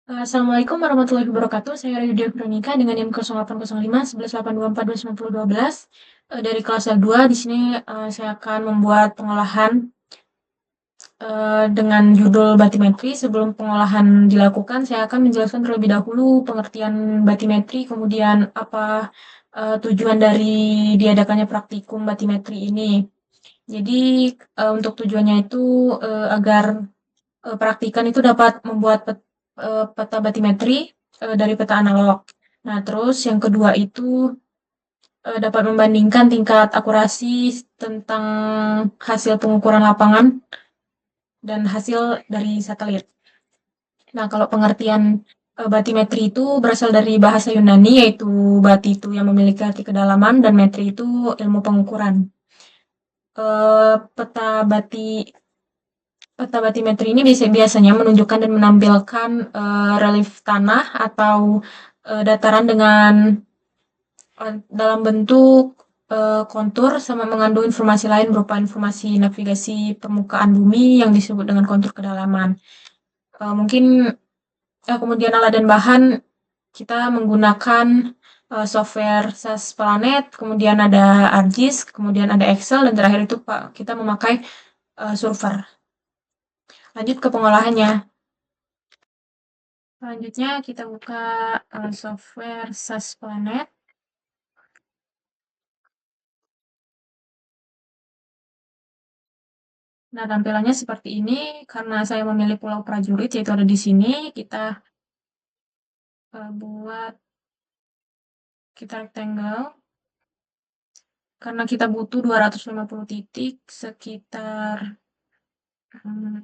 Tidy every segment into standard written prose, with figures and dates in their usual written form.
Assalamualaikum warahmatullahi wabarakatuh. Saya Yudia Veronica dengan NIM 0805 118242 9012 dari kelas L2. Di sini saya akan membuat pengolahan dengan judul batimetri. Sebelum pengolahan dilakukan, saya akan menjelaskan terlebih dahulu pengertian batimetri, kemudian apa tujuan dari diadakannya praktikum batimetri ini. Jadi untuk tujuannya itu agar praktikan itu dapat membuat peta batimetri dari peta analog. Nah, terus yang kedua itu dapat membandingkan tingkat akurasi tentang hasil pengukuran lapangan dan hasil dari satelit. Nah, kalau pengertian batimetri itu berasal dari bahasa Yunani, yaitu bati itu yang memiliki arti kedalaman dan metri itu ilmu pengukuran. Peta bati Peta batimetri ini biasanya menunjukkan dan menampilkan relief tanah atau dataran dengan dalam bentuk kontur sama mengandung informasi lain berupa informasi navigasi permukaan bumi yang disebut dengan kontur kedalaman. Mungkin kemudian alat dan bahan kita menggunakan software SAS Planet, kemudian ada ArcGIS, kemudian ada Excel, dan terakhir itu kita memakai server. Lanjut ke pengolahannya. Selanjutnya kita buka software SAS Planet. Nah, tampilannya seperti ini. Karena saya memilih Pulau Prajurit, yaitu ada di sini, kita buat rectangle. Karena kita butuh 250 titik, sekitar hmm,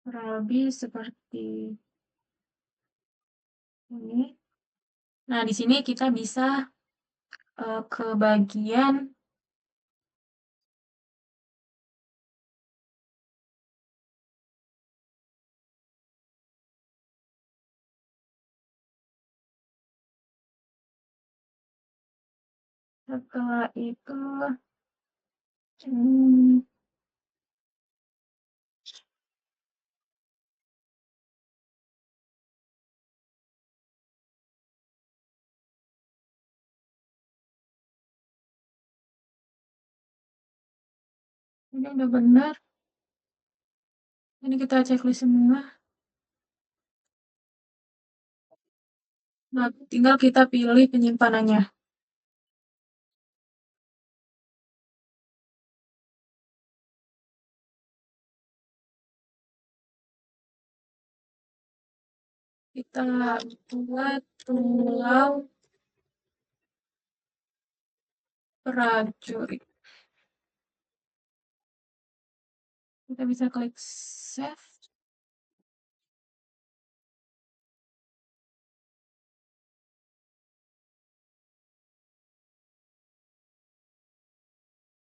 kurang lebih seperti ini. Nah, di sini kita bisa ke bagian setelah itu hmm, ini udah benar. Ini kita checklist semua. Nah, tinggal kita pilih penyimpanannya. Kita buat Pulau Prajurit. Kita bisa klik save.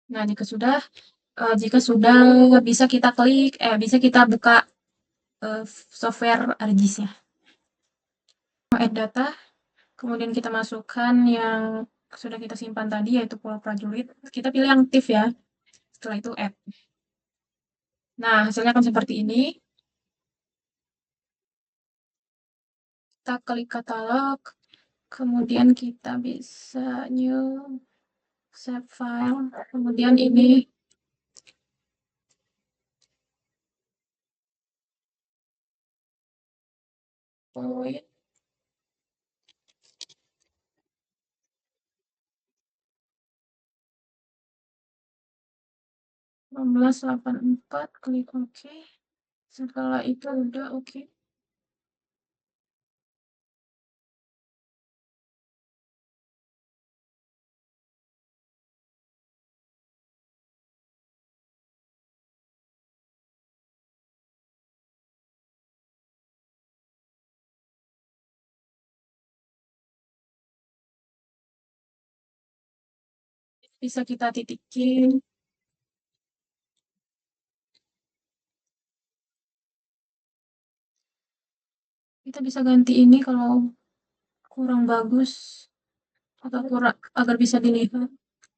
Nah, jika sudah bisa kita buka software ArcGIS-nya. Add data, kemudian kita masukkan yang sudah kita simpan tadi, yaitu Pulau Prajurit. Kita pilih yang aktif ya. Setelah itu add. Nah, hasilnya akan seperti ini. Kita klik katalog, kemudian kita bisa new save file, kemudian ini poin 1984, klik OK. Setelah itu udah OK. Bisa kita titikin Kita bisa ganti ini kalau kurang bagus atau kurang agar bisa dilihat.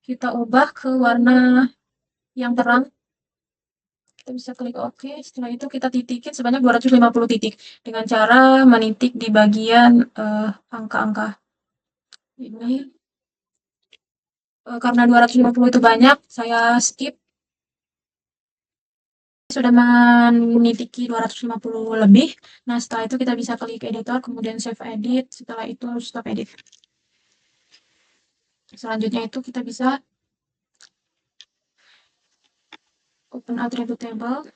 Kita ubah ke warna yang terang. Kita bisa klik OK. Setelah itu kita titikin sebanyak 250 titik dengan cara menitik di bagian angka-angka ini. Karena 250 itu banyak, saya skip. Sudah menitiki 250 lebih. Nah, setelah itu kita bisa klik editor, kemudian save edit. Setelah itu stop edit. Selanjutnya itu kita bisa open attribute table.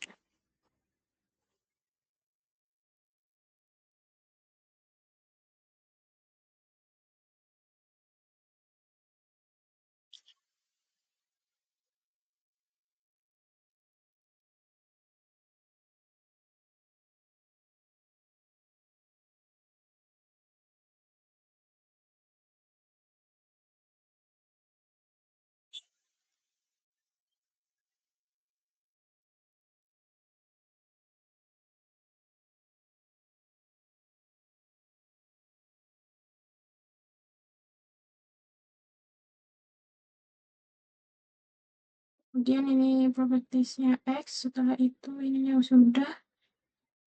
Kemudian ini propertiesnya X. Setelah itu ininya sudah.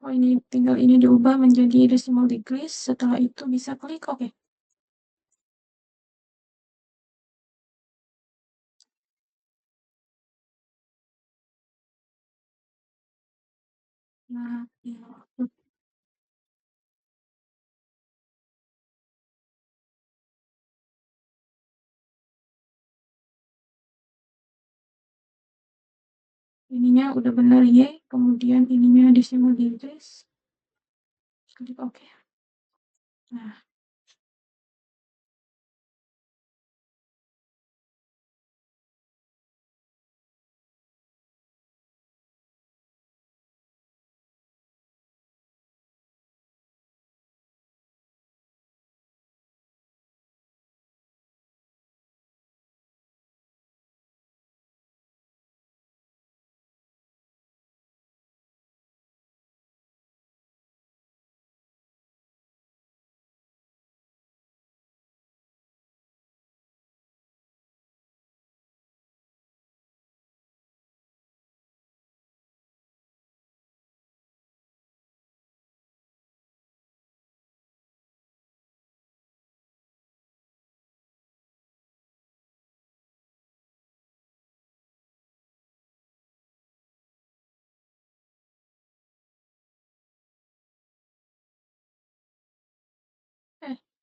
Oh, ini tinggal ini diubah menjadi decimal degrees. Setelah itu bisa klik OK. Nah, ya. Ininya udah benar Y, kemudian ininya decimal digits. Klik OK. Nah,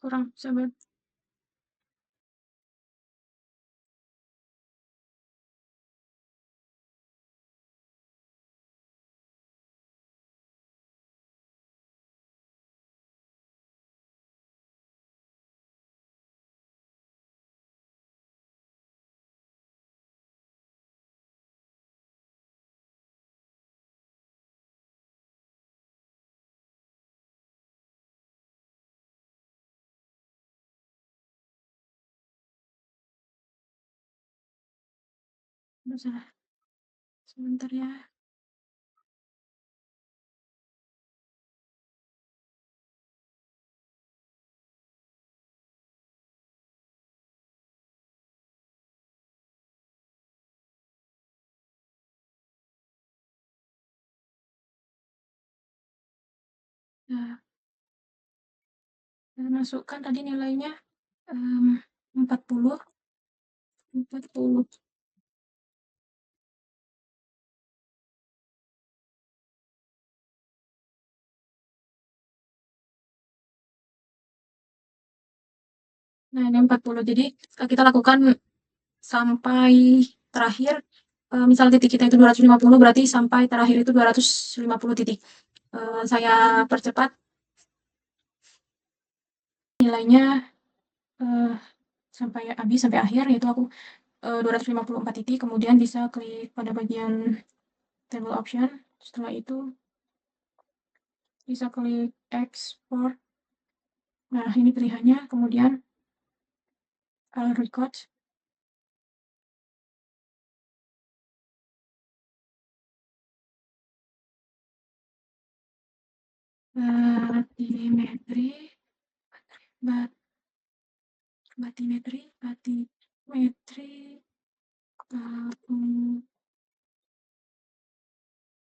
kurang sabar. Udah salah. Sebentar ya. Nah, saya masukkan tadi nilainya 40. 40. Nah, ini 40. Jadi kita lakukan sampai terakhir. Misal titik kita itu 250, berarti sampai terakhir itu 250 titik. Saya percepat nilainya sampai habis, sampai akhir, yaitu aku 254 titik. Kemudian bisa klik pada bagian table option. Setelah itu bisa klik export. Nah, ini pilihannya. Kemudian record. batimetri, batimetri,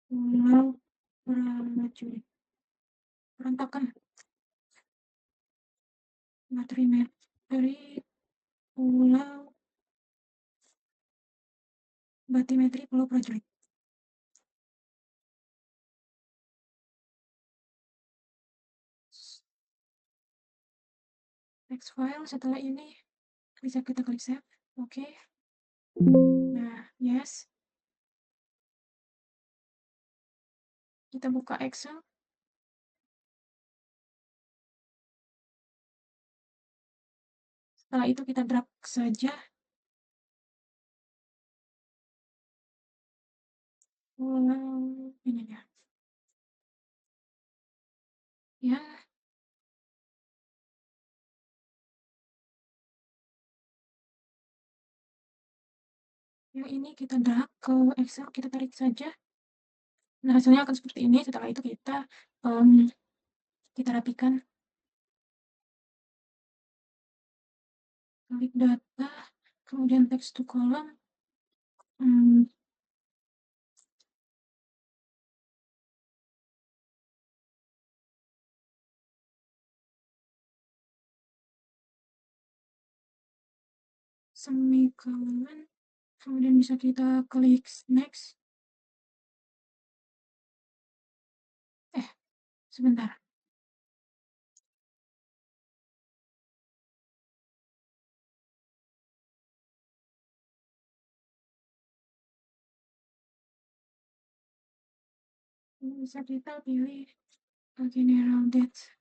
pulau prajurit, berantakan, batimetri, pulau, batimetri, pulau prajurit. Text file setelah ini bisa kita klik save. Oke. Nah, yes. Kita buka Excel. Setelah itu kita drag saja. Ini dia. Ya, yang ini kita drag ke Excel, kita tarik saja. Nah, hasilnya akan seperti ini. Setelah itu kita rapikan. Klik data, kemudian text to column. Semicolon. Kemudian bisa kita klik next. Sebentar. Ini bisa kita pilih general date.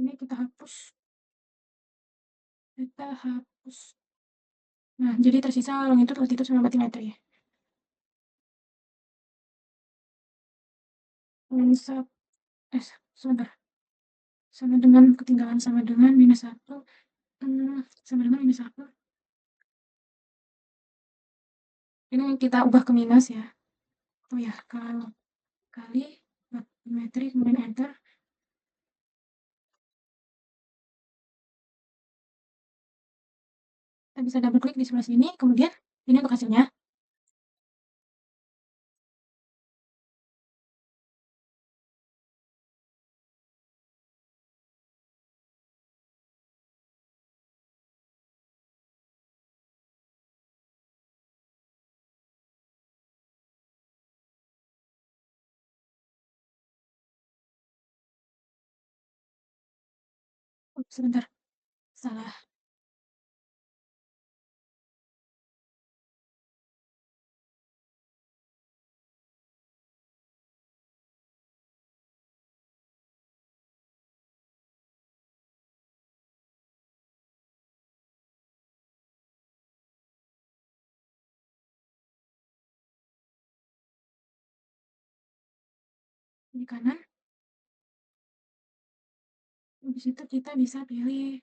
Ini kita hapus. Nah, jadi tersisa longitud, latitude, sama batimetri. Sebentar. Sama dengan ketinggalan sama dengan minus 1. Sama dengan minus 1. Ini kita ubah ke minus ya. Oh ya, kalau kali batimetri, kemudian enter. Kita bisa double klik di sebelah sini, kemudian ini untuk hasilnya. Sebentar, salah. Di kanan. Di situ kita bisa pilih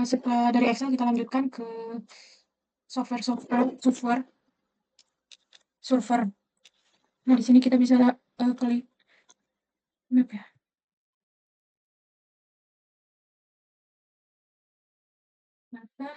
setelah dari Excel kita lanjutkan ke server. Nah, di sini kita bisa klik map ya. Data.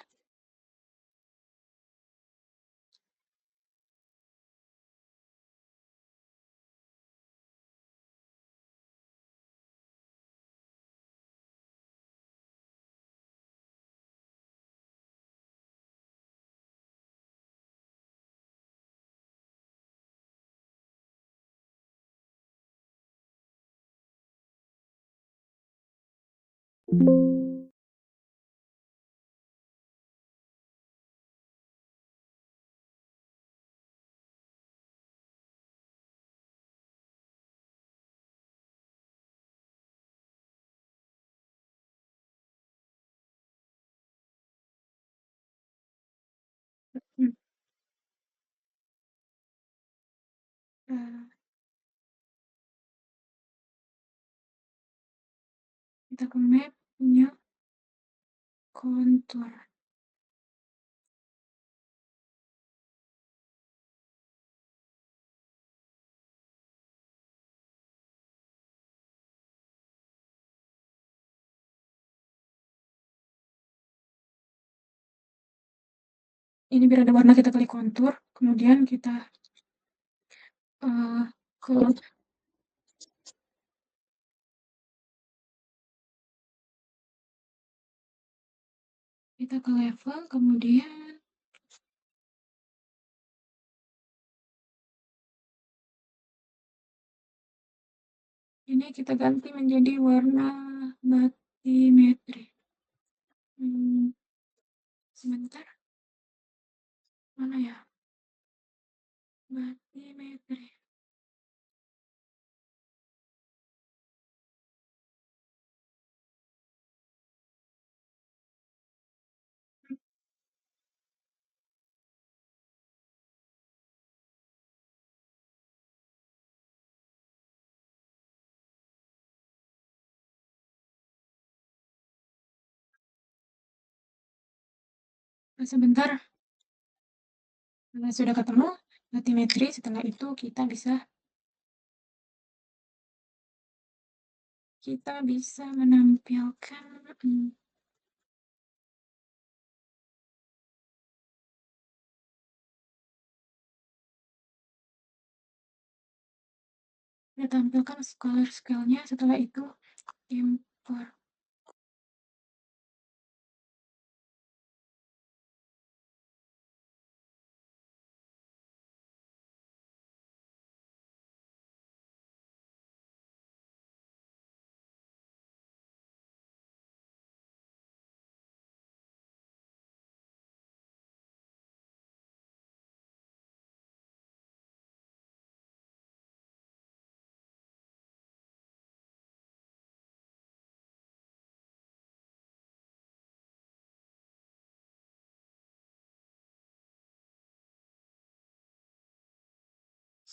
Kita ke map, new contour. Ini biar ada warna, kita klik kontur, kemudian kita ke level, kemudian ini kita ganti menjadi warna batimetri. Sebentar, mana ya? Batimetri. Sebentar, sudah ketemu batimetri. Setelah itu kita bisa menampilkan color scale-nya. Setelah itu import.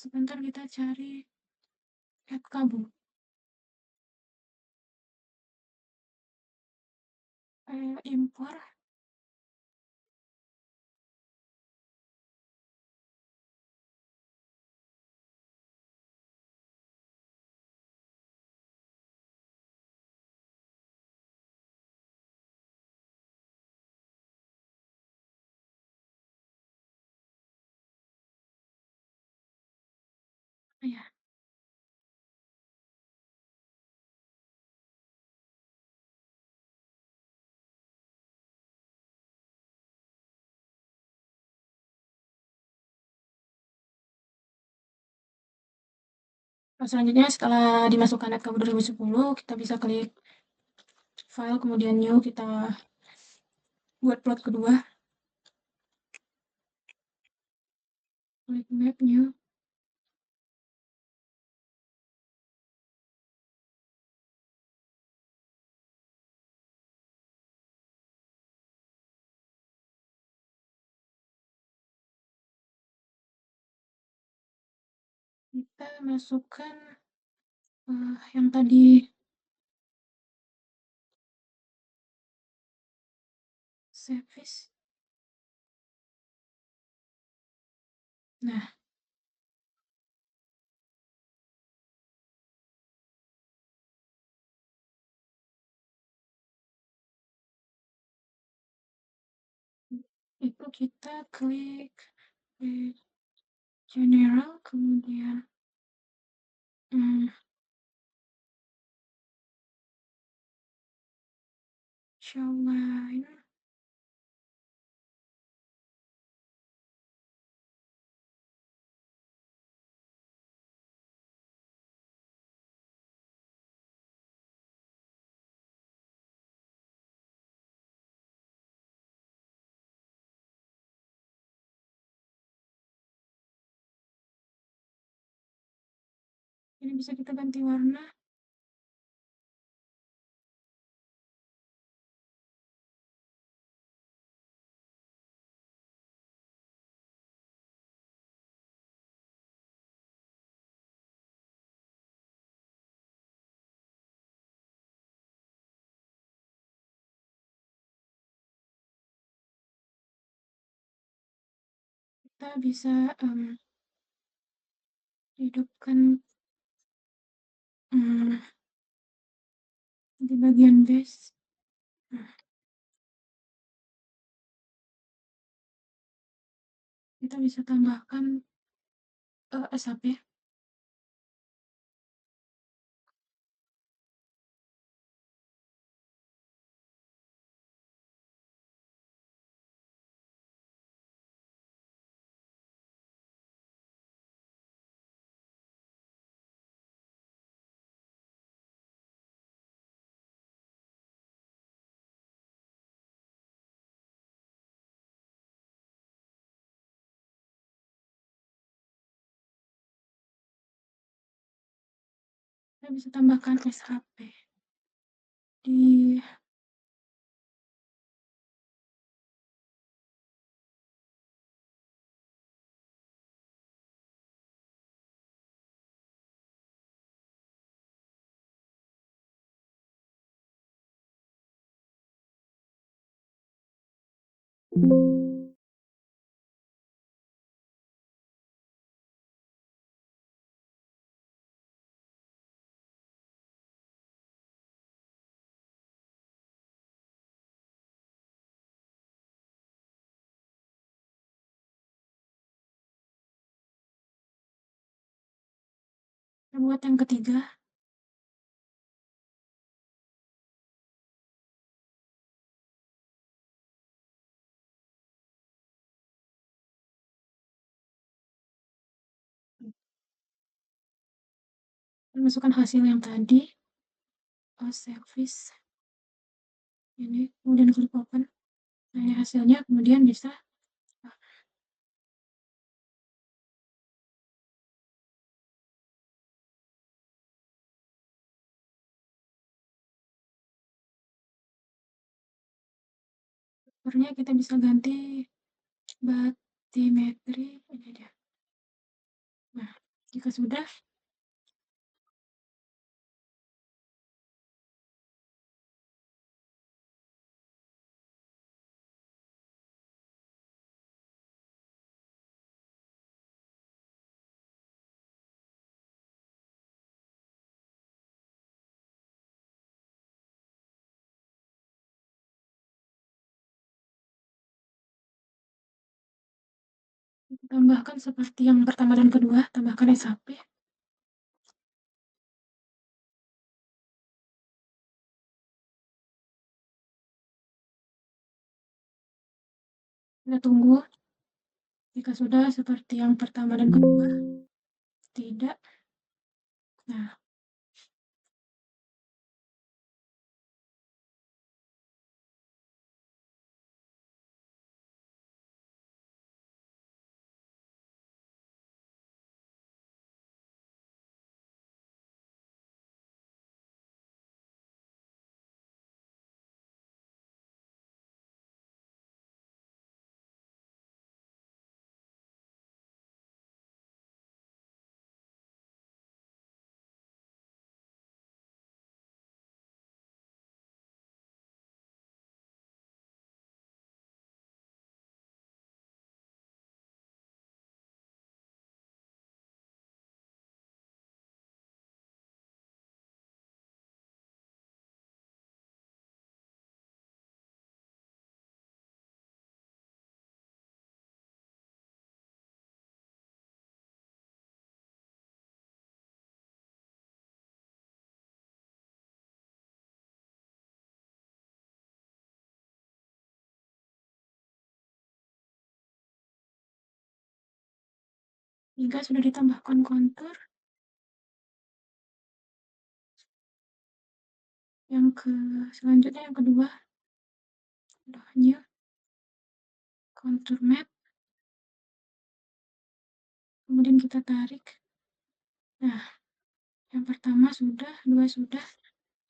Sebentar, kita cari add kabel. Import. Ya, selanjutnya setelah dimasukkan add kabel 2010, kita bisa klik file, kemudian new, kita buat plot kedua. Klik map, new. Kita masukkan yang tadi service. Nah, itu kita klik general, kemudian show line. Ini bisa kita ganti warna. kita bisa hidupkan di bagian base. Nah, kita bisa tambahkan SHP. Kita bisa tambahkan SHP di buat yang ketiga. Masukkan hasil yang tadi, service ini, kemudian klik open. Nah, ini hasilnya, kemudian bisa covernya kita bisa ganti batimetri, ini dia. Nah, jika sudah, kita tambahkan seperti yang pertama dan kedua, tambahkan SHP. Kita tunggu. Jika sudah seperti yang pertama dan kedua, tidak. Nah, jika sudah ditambahkan kontur, selanjutnya yang kedua, new contour map, kemudian kita tarik. Nah, yang pertama sudah, dua sudah,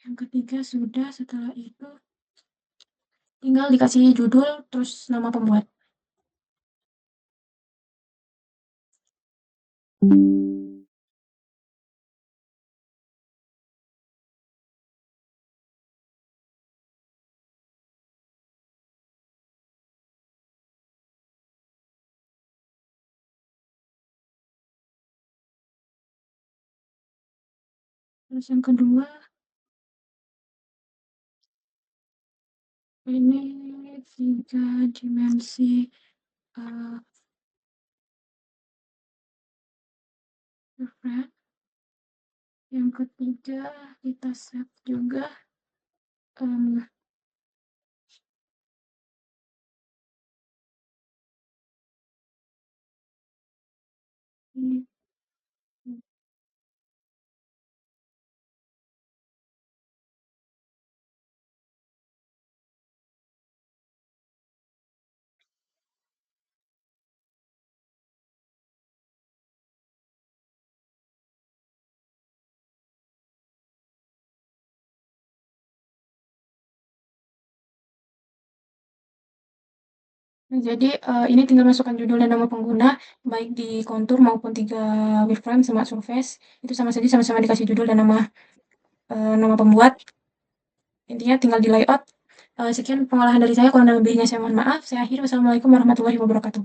yang ketiga sudah. Setelah itu tinggal dikasih judul terus nama pembuat. Terus yang kedua, ini 3 dimensi, eee, refleks. Yang ketiga, kita save juga, mmm, ini. Nah, jadi, ini tinggal masukkan judul dan nama pengguna, baik di kontur maupun 3 wireframe sama surface, itu sama saja sama-sama dikasih judul dan nama, nama pembuat. Intinya tinggal di layout. Sekian pengolahan dari saya, kurang dan lebihnya saya mohon maaf. Saya akhiri, wassalamualaikum warahmatullahi wabarakatuh.